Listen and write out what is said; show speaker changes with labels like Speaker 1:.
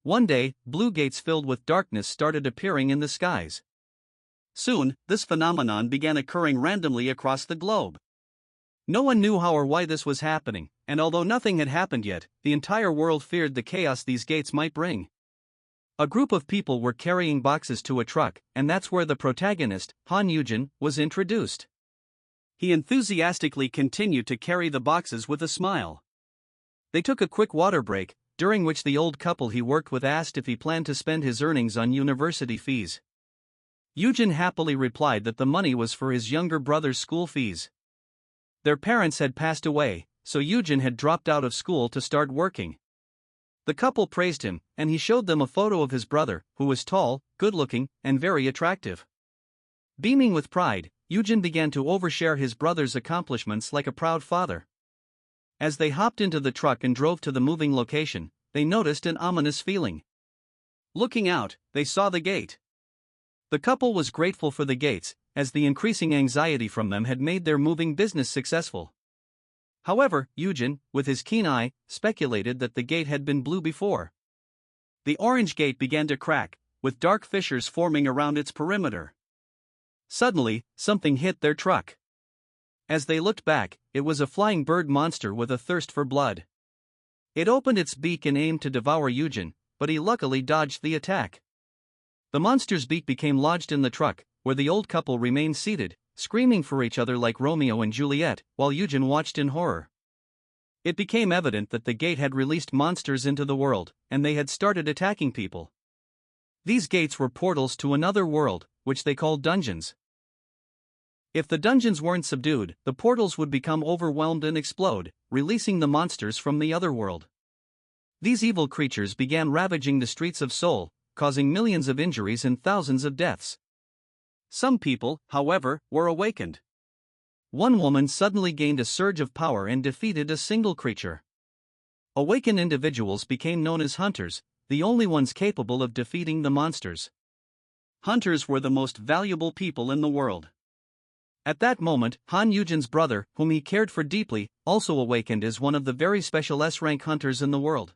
Speaker 1: One day, blue gates filled with darkness started appearing in the skies. Soon, this phenomenon began occurring randomly across the globe. No one knew how or why this was happening, and although nothing had happened yet, the entire world feared the chaos these gates might bring. A group of people were carrying boxes to a truck, and that's where the protagonist, Han Yujin, was introduced. He enthusiastically continued to carry the boxes with a smile. They took a quick water break, during which the old couple he worked with asked if he planned to spend his earnings on university fees. Yujin happily replied that the money was for his younger brother's school fees. Their parents had passed away, so Yujin had dropped out of school to start working. The couple praised him, and he showed them a photo of his brother, who was tall, good-looking, and very attractive. Beaming with pride, Yujin began to overshare his brother's accomplishments like a proud father. As they hopped into the truck and drove to the moving location, they noticed an ominous feeling. Looking out, they saw the gate. The couple was grateful for the gates, as the increasing anxiety from them had made their moving business successful. However, Yujin, with his keen eye, speculated that the gate had been blue before. The orange gate began to crack, with dark fissures forming around its perimeter. Suddenly, something hit their truck. As they looked back, it was a flying bird monster with a thirst for blood. It opened its beak and aimed to devour Yujin, but he luckily dodged the attack. The monster's beak became lodged in the truck, where the old couple remained seated, screaming for each other like Romeo and Juliet, while Yujin watched in horror. It became evident that the gate had released monsters into the world, and they had started attacking people. These gates were portals to another world, which they called dungeons. If the dungeons weren't subdued, the portals would become overwhelmed and explode, releasing the monsters from the other world. These evil creatures began ravaging the streets of Seoul, causing millions of injuries and thousands of deaths. Some people, however, were awakened. One woman suddenly gained a surge of power and defeated a single creature. Awakened individuals became known as hunters, the only ones capable of defeating the monsters. Hunters were the most valuable people in the world. At that moment, Han Yujin's brother, whom he cared for deeply, also awakened as one of the very special S-rank hunters in the world.